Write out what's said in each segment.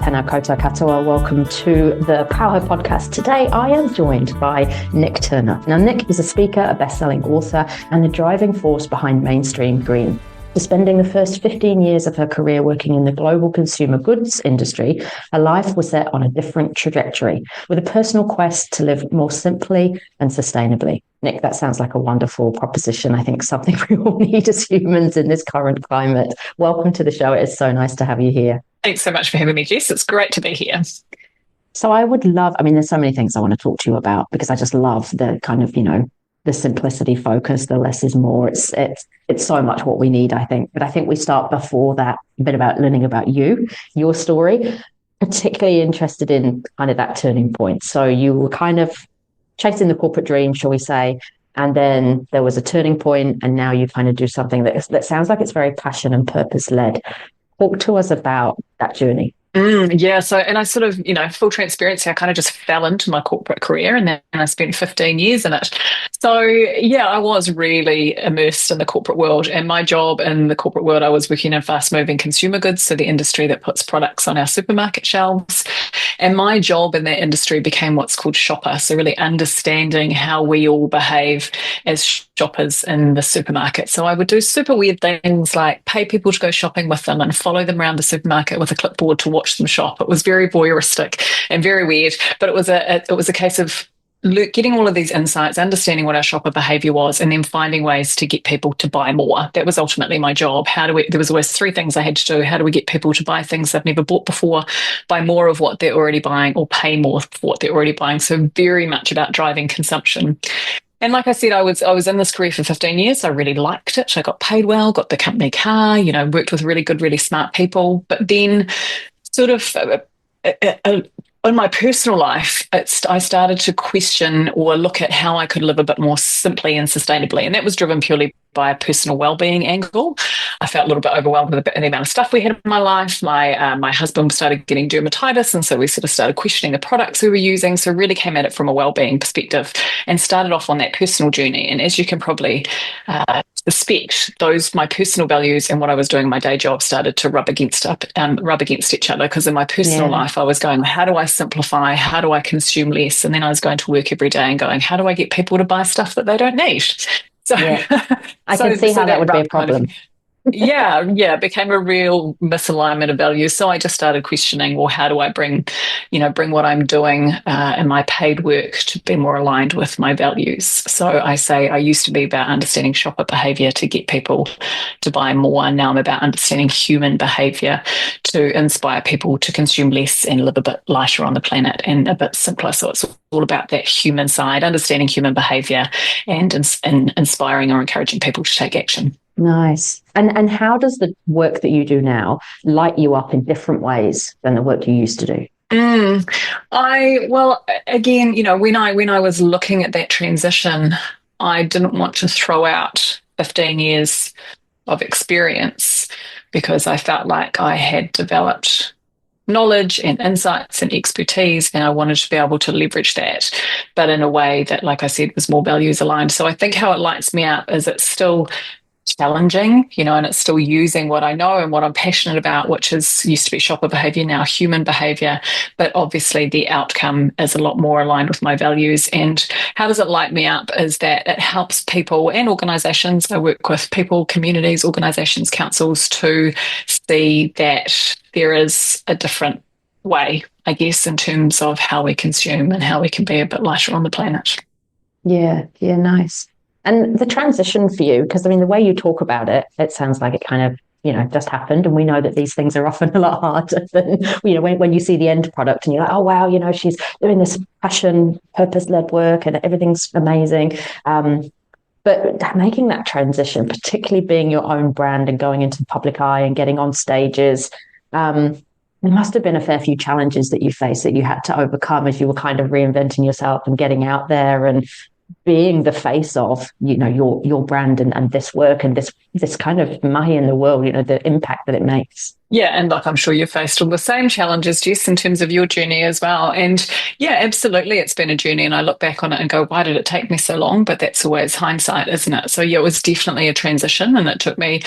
Tēnā koutou katoa. Welcome to the Power Podcast. Today, I am joined by Nic Turner. Now, Nic is a speaker, a best-selling author, and the driving force behind Mainstream Green. Spending the first 15 years of her career working in the global consumer goods industry, her life was set on a different trajectory, with a personal quest to live more simply and sustainably. Nic, that sounds like a wonderful proposition. I think something we all need as humans in this current climate. Welcome to the show. It is so nice to have you here. Thanks so much for having me, Jess. It's great to be here. So I would love, there's so many things I want to talk to you about because I just love the kind of, the simplicity focus, the less is more. It's so much what we need, I think. But I think we start before that, a bit about learning about you, your story, particularly interested in kind of that turning point. So you were kind of chasing the corporate dream, shall we say, and then there was a turning point, and now you kind of do something that sounds like it's very passion and purpose led. Talk to us about that journey. And I sort of, full transparency, I kind of just fell into my corporate career and then I spent 15 years in it. So, I was really immersed in the corporate world, and my job in the corporate world, I was working in fast-moving consumer goods, so the industry that puts products on our supermarket shelves. And my job in that industry became what's called shopper, so really understanding how we all behave as shoppers in the supermarket. So I would do super weird things like pay people to go shopping with them and follow them around the supermarket with a clipboard to watch them shop. It was very voyeuristic and very weird, but it was a case of getting all of these insights, understanding what our shopper behaviour was, and then finding ways to get people to buy more. That was ultimately my job. There was always three things I had to do. How do we get people to buy things they've never bought before, buy more of what they're already buying, or pay more for what they're already buying? So very much about driving consumption. And like I said, I was in this career for 15 years. I really liked it. I got paid well, got the company car, worked with really good, really smart people. But then sort of in my personal life, I started to question or look at how I could live a bit more simply and sustainably. And that was driven purely by a personal well-being angle. I felt a little bit overwhelmed with the amount of stuff we had in my life. My husband started getting dermatitis, and so we sort of started questioning the products we were using. So really came at it from a well-being perspective and started off on that personal journey. And as you can probably suspect, my personal values and what I was doing in my day job started to rub against each other, because in my personal life I was going, how do I simplify? How do I consume less? And then I was going to work every day and going, how do I get people to buy stuff that they don't need? So I can see how that would be a problem. It became a real misalignment of values. So I just started questioning, well, how do I bring what I'm doing and my paid work to be more aligned with my values? So I say I used to be about understanding shopper behavior to get people to buy more. Now I'm about understanding human behavior to inspire people to consume less and live a bit lighter on the planet and a bit simpler. So it's all about that human side, understanding human behavior and inspiring or encouraging people to take action. Nice. And how does the work that you do now light you up in different ways than the work you used to do? When I was looking at that transition, I didn't want to throw out 15 years of experience because I felt like I had developed knowledge and insights and expertise, and I wanted to be able to leverage that, but in a way that, like I said, was more values aligned. So I think how it lights me up is it's still challenging, and it's still using what I know and what I'm passionate about, which used to be shopper behavior, now human behavior, but obviously the outcome is a lot more aligned with my values. And how does it light me up is that it helps people and organizations. I work with people, communities, organizations, councils to see that there is a different way, I guess, in terms of how we consume and how we can be a bit lighter on the planet. Yeah, nice. And the transition for you, because the way you talk about it, it sounds like it kind of, just happened. And we know that these things are often a lot harder than, when you see the end product and you're like, oh, wow, she's doing this passion, purpose-led work and everything's amazing. But making that transition, particularly being your own brand and going into the public eye and getting on stages, there must have been a fair few challenges that you faced that you had to overcome as you were kind of reinventing yourself and getting out there and being the face of, your brand and this work and this kind of mahi in the world, the impact that it makes. Yeah, and I'm sure you've faced all the same challenges, Jess, in terms of your journey as well. And absolutely, it's been a journey, and I look back on it and go, why did it take me so long? But that's always hindsight, isn't it? So it was definitely a transition, and it took me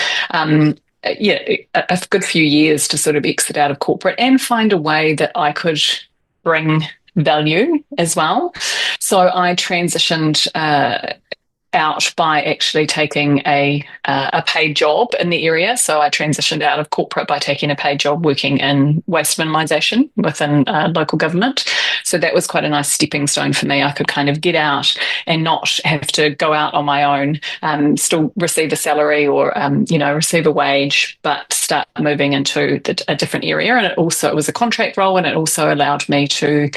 a good few years to sort of exit out of corporate and find a way that I could bring value as well. So I transitioned out by actually taking a paid job in the area. So I transitioned out of corporate by taking a paid job working in waste minimisation within local government. So that was quite a nice stepping stone for me. I could kind of get out and not have to go out on my own, still receive a salary or receive a wage, but start moving into a different area. And it was a contract role, and it also allowed me to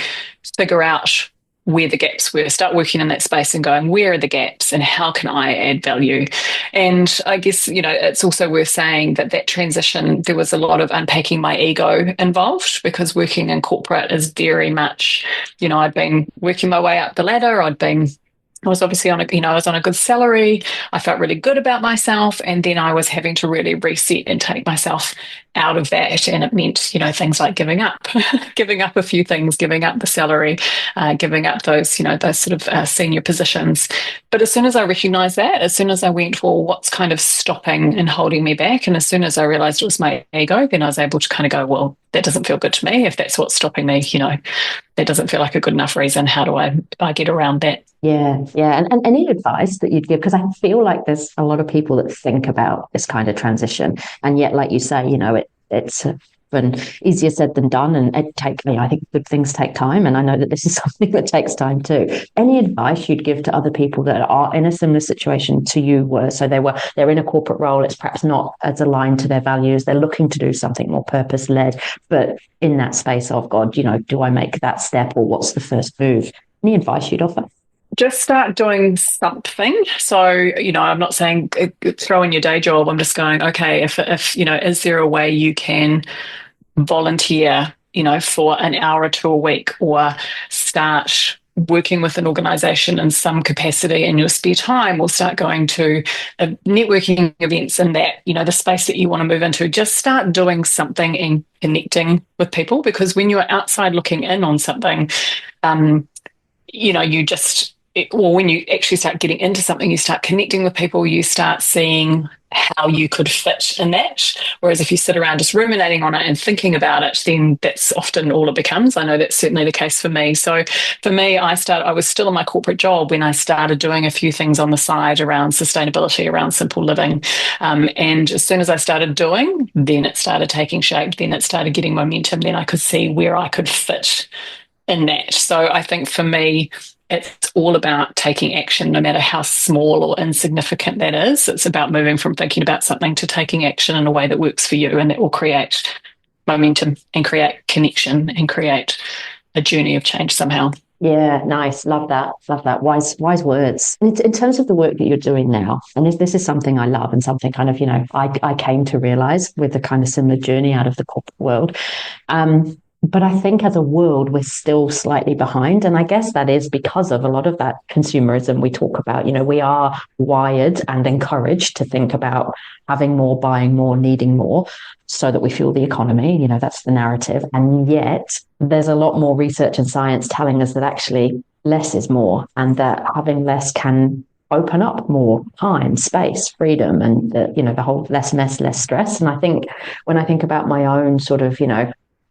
figure out where the gaps were, start working in that space and going, where are the gaps and how can I add value? And I guess, it's also worth saying that transition, there was a lot of unpacking my ego involved, because working in corporate is very much, I'd been working my way up the ladder. I was obviously I was on a good salary. I felt really good about myself. And then I was having to really reset and take myself out of that. And it meant, things like giving up, giving up a few things, giving up the salary, giving up those, those sort of senior positions. But as soon as I recognized that, as soon as I went, well, what's kind of stopping and holding me back? And as soon as I realized it was my ego, then I was able to kind of go, well, that doesn't feel good to me. If that's what's stopping me, that doesn't feel like a good enough reason. How do I get around that? Yeah. And any advice that you'd give? Because I feel like there's a lot of people that think about this kind of transition. And yet, like you say, it's often easier said than done. And I think good things take time. And I know that this is something that takes time too. Any advice you'd give to other people that are in a similar situation to you were? So they're in a corporate role. It's perhaps not as aligned to their values. They're looking to do something more purpose-led, but in that space of, God, do I make that step, or what's the first move? Any advice you'd offer? Just start doing something. So, I'm not saying throw in your day job. I'm just going, okay, if is there a way you can volunteer, for an hour or two a week, or start working with an organisation in some capacity in your spare time, or start going to networking events in that, the space that you want to move into. Just start doing something and connecting with people, because when you're outside looking in on something, when you actually start getting into something, you start connecting with people, you start seeing how you could fit in that. Whereas if you sit around just ruminating on it and thinking about it, then that's often all it becomes. I know that's certainly the case for me. So for me, I was still in my corporate job when I started doing a few things on the side around sustainability, around simple living. And as soon as I started doing, then it started taking shape, then it started getting momentum, then I could see where I could fit in that. So I think for me, it's all about taking action, no matter how small or insignificant that is. It's about moving from thinking about something to taking action in a way that works for you, and that will create momentum and create connection and create a journey of change somehow. Yeah, nice. Love that. Love that. Wise words. In terms of the work that you're doing now, and this is something I love and something kind of, I came to realize with a kind of similar journey out of the corporate world. But I think as a world, we're still slightly behind. And I guess that is because of a lot of that consumerism we talk about. We are wired and encouraged to think about having more, buying more, needing more, so that we fuel the economy. That's the narrative. And yet there's a lot more research and science telling us that actually less is more, and that having less can open up more time, space, freedom, and the whole less mess, less stress. And I think when I think about my own sort of,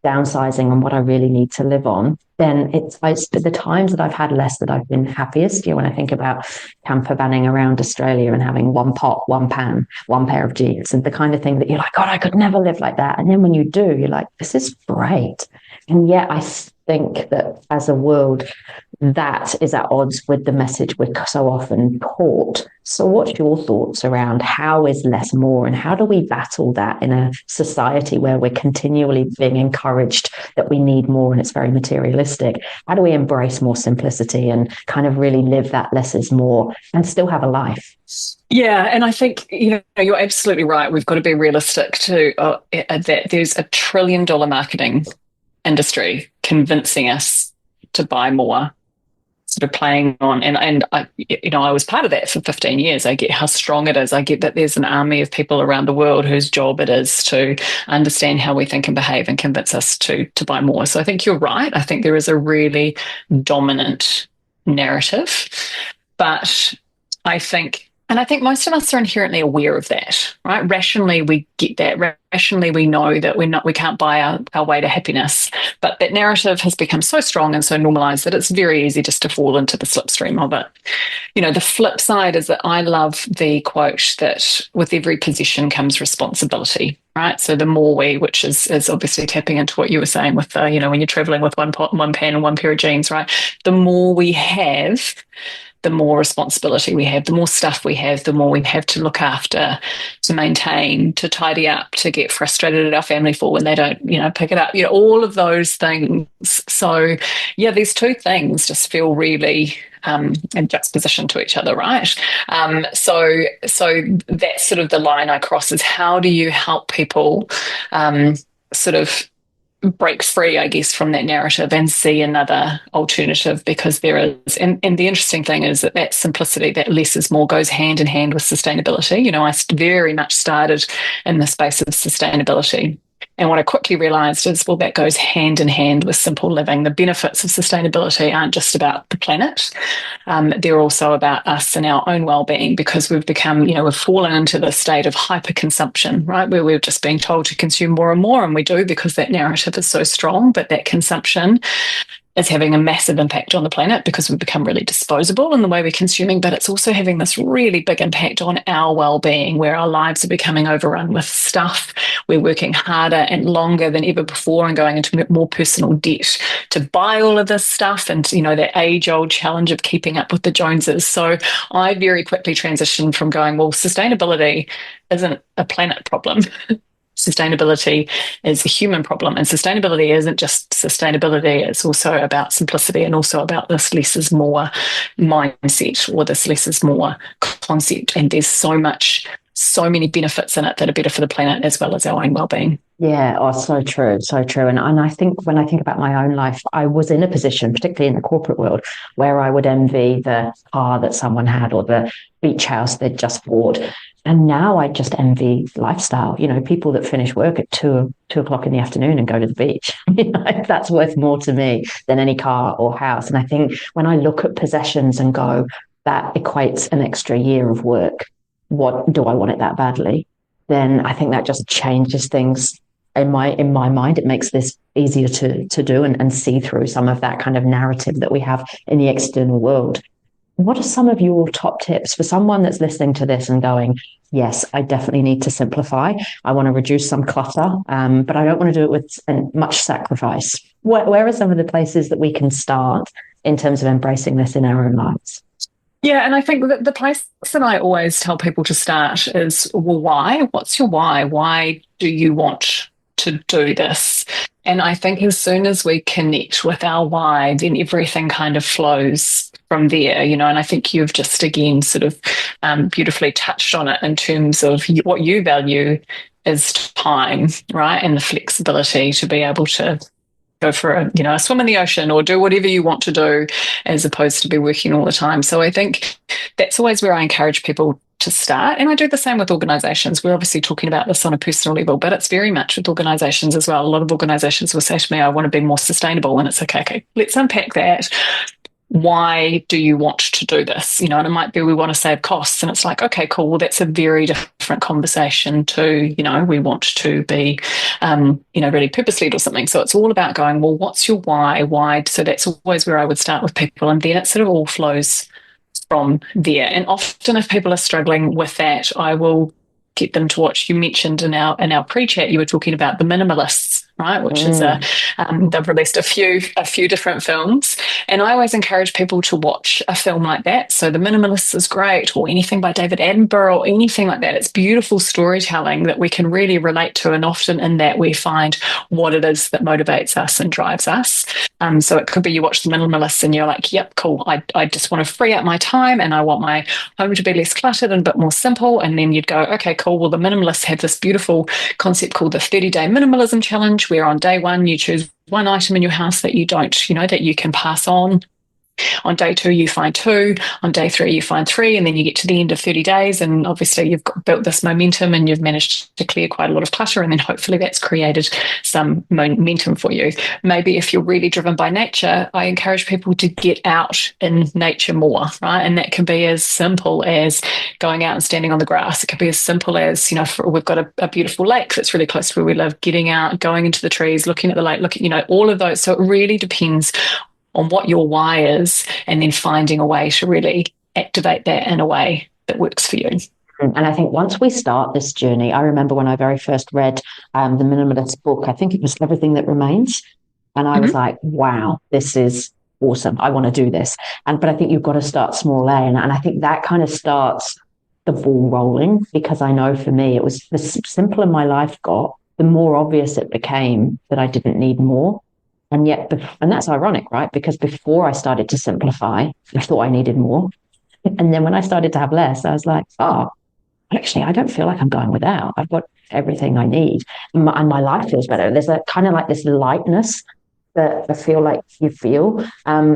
downsizing and what I really need to live on, then it's the times that I've had less that I've been happiest. When I think about camper vanning around Australia and having one pot, one pan, one pair of jeans, and the kind of thing that you're like, God, I could never live like that. And then when you do, you're like, this is great. And yet I think that as a world, that is at odds with the message we're so often taught. So what's your thoughts around how is less more, and how do we battle that in a society where we're continually being encouraged that we need more and it's very materialistic? How do we embrace more simplicity and kind of really live that less is more and still have a life? Yeah, and I think, you're absolutely right. We've got to be realistic too, that there's $1 trillion marketing industry convincing us to buy more, sort of playing on, and I was part of that for 15 years. I get how strong it is. I get that there's an army of people around the world whose job it is to understand how we think and behave and convince us to buy more. So I think you're right. I think there is a really dominant narrative, but I think And I think most of us are inherently aware of that, right? Rationally, we get that. Rationally, we know that we can't buy our way to happiness. But that narrative has become so strong and so normalized that it's very easy just to fall into the slipstream of it. The flip side is that I love the quote that with every possession comes responsibility, right? So the more which is obviously tapping into what you were saying with when you're traveling with one pot and one pan and one pair of jeans, right? The more we have, the more responsibility we have, the more stuff we have, the more we have to look after, to maintain, to tidy up, to get frustrated at our family for when they don't, pick it up, all of those things. So, yeah, these two things just feel really in juxtaposition to each other, right? So that's sort of the line I cross is how do you help people sort of break free, I guess, from that narrative and see another alternative because there is, and the interesting thing is that simplicity, that less is more goes hand in hand with sustainability. I very much started in the space of sustainability. And what I quickly realized is, well, that goes hand in hand with simple living. The benefits of sustainability aren't just about the planet. They're also about us and our own well-being because we've become, we've fallen into the state of hyper-consumption, right? Where we're just being told to consume more and more. And we do because that narrative is so strong, but that consumption is having a massive impact on the planet because we've become really disposable in the way we're consuming, but it's also having this really big impact on our well-being where our lives are becoming overrun with stuff. We're working harder and longer than ever before and going into more personal debt to buy all of this stuff and, that age-old challenge of keeping up with the Joneses. So I very quickly transitioned from going, well, sustainability isn't a planet problem. Sustainability is a human problem, and sustainability isn't just sustainability, it's also about simplicity and also about this less is more mindset or this less is more concept. And there's so many benefits in it that are better for the planet as well as our own well-being. Yeah, so true, so true. And I think when I think about my own life, I was in a position, particularly in the corporate world, where I would envy the car that someone had or the beach house they'd just bought. And now I just envy lifestyle, people that finish work at 2 o'clock in the afternoon and go to the beach. That's worth more to me than any car or house. And I think when I look at possessions and go, that equates an extra year of work. What do I want it that badly? Then I think that just changes things in my mind. It makes this easier to do and see through some of that kind of narrative that we have in the external world. What are some of your top tips for someone that's listening to this and going, yes, I definitely need to simplify. I want to reduce some clutter, but I don't want to do it with much sacrifice. Where are some of the places that we can start in terms of embracing this in our own lives? Yeah, and I think that the place that I always tell people to start is, well, why? What's your why? Why do you want to do this? And I think as soon as we connect with our why, then everything kind of flows from there, and I think you've just again sort of beautifully touched on it in terms of what you value is time, right? And the flexibility to be able to go for a swim in the ocean or do whatever you want to do as opposed to be working all the time. So I think that's always where I encourage people to start. And I do the same with organizations. We're obviously talking about this on a personal level, but it's very much with organizations as well. A lot of organizations will say to me, I want to be more sustainable. And it's okay, let's unpack that. Why do you want to do this? And it might be we want to save costs. And it's like, okay, cool. Well, that's a very different conversation to, we want to be, really purpose-led or something. So it's all about going, well, what's your why? Why? So that's always where I would start with people. And then it sort of all flows from there. And often if people are struggling with that, I will get them to watch. You mentioned in our pre-chat, you were talking about the minimalists, right? Which is they've released a few different films, and I always encourage people to watch a film like that. So The Minimalists is great, or anything by David Attenborough, or anything like that. It's beautiful storytelling that we can really relate to, and often in that we find what it is that motivates us and drives us. So it could be you watch The Minimalists and you're like, yep, cool. I just want to free up my time and I want my home to be less cluttered and a bit more simple. And then you'd go, okay, cool. Well, the minimalists have this beautiful concept called the 30-day minimalism challenge, where on day one you choose one item in your house that you don't, that you can pass on. On day 2, you find 2. On day 3, you find 3. And then you get to the end of 30 days. And obviously, built this momentum and you've managed to clear quite a lot of clutter. And then hopefully that's created some momentum for you. Maybe if you're really driven by nature, I encourage people to get out in nature more, right? And that can be as simple as going out and standing on the grass. It can be as simple as, we've got a beautiful lake that's really close to where we live, getting out, going into the trees, looking at the lake, all of those. So it really depends on what your why is, and then finding a way to really activate that in a way that works for you. And I think once we start this journey, I remember when I very first read the minimalist book, I think it was Everything That Remains. And I was like, wow, this is awesome. I want to do this. But I think you've got to start small A. And I think that kind of starts the ball rolling, because I know for me, it was the simpler my life got, the more obvious it became that I didn't need more. And yet, and that's ironic, right? Because before I started to simplify, I thought I needed more. And then when I started to have less, I was like, oh, actually, I don't feel like I'm going without. I've got everything I need. And my life feels better. There's a kind of like this lightness that I feel like you feel.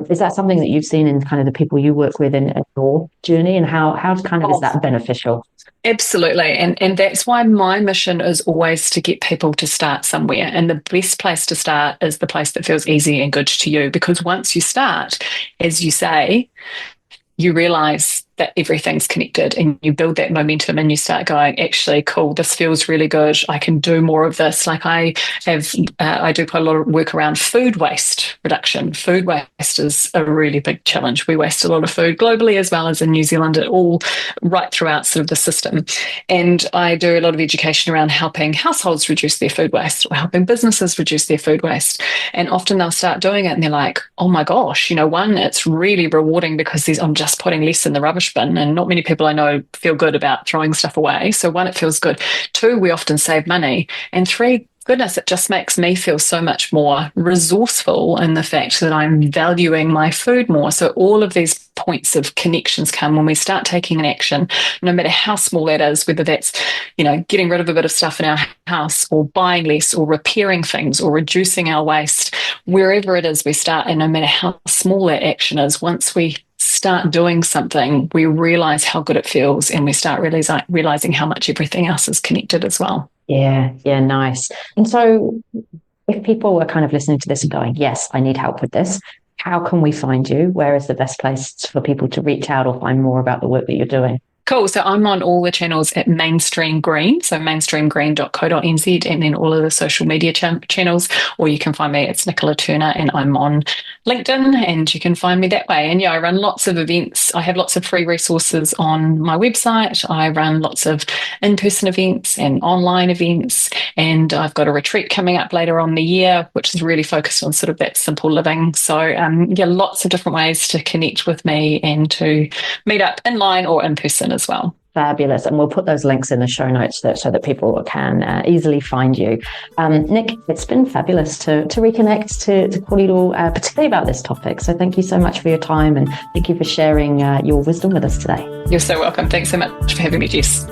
Is that something that you've seen in kind of the people you work with in your journey? And how kind of is that beneficial? Absolutely. And that's why my mission is always to get people to start somewhere. And the best place to start is the place that feels easy and good to you. Because once you start, as you say, you realize that everything's connected, and you build that momentum and you start going, actually, cool, this feels really good. I can do more of this. Like I do quite a lot of work around food waste reduction. Food waste is a really big challenge. We waste a lot of food globally as well as in New Zealand, all right throughout sort of the system. And I do a lot of education around helping households reduce their food waste, or helping businesses reduce their food waste. And often they'll start doing it and they're like, oh my gosh, one, it's really rewarding because I'm just putting less in the rubbish bin, and not many people I know feel good about throwing stuff away. So one, it feels good. 2, we often save money. And 3, goodness, it just makes me feel so much more resourceful in the fact that I'm valuing my food more. So all of these points of connections come when we start taking an action, no matter how small that is, whether that's, getting rid of a bit of stuff in our house, or buying less, or repairing things, or reducing our waste, wherever it is we start. And no matter how small that action is, once we start doing something, we realize how good it feels, and we start realizing how much everything else is connected as well. Yeah, nice. And so if people are kind of listening to this and going, yes, I need help with this, how can we find you? Where is the best place for people to reach out or find more about the work that you're doing? Cool. So I'm on all the channels at Mainstream Green, so mainstreamgreen.co.nz, and then all of the social media channels, or you can find me, it's Nicola Turner, and I'm on LinkedIn, and you can find me that way. And I run lots of events. I have lots of free resources on my website. I run lots of in-person events and online events, and I've got a retreat coming up later on the year, which is really focused on sort of that simple living. So lots of different ways to connect with me and to meet up in line or in person as well. Fabulous. And we'll put those links in the show notes so that people can easily find you. Nic, it's been fabulous to reconnect, to Kōrero, particularly about this topic. So thank you so much for your time, and thank you for sharing your wisdom with us today. You're so welcome. Thanks so much for having me, Jess.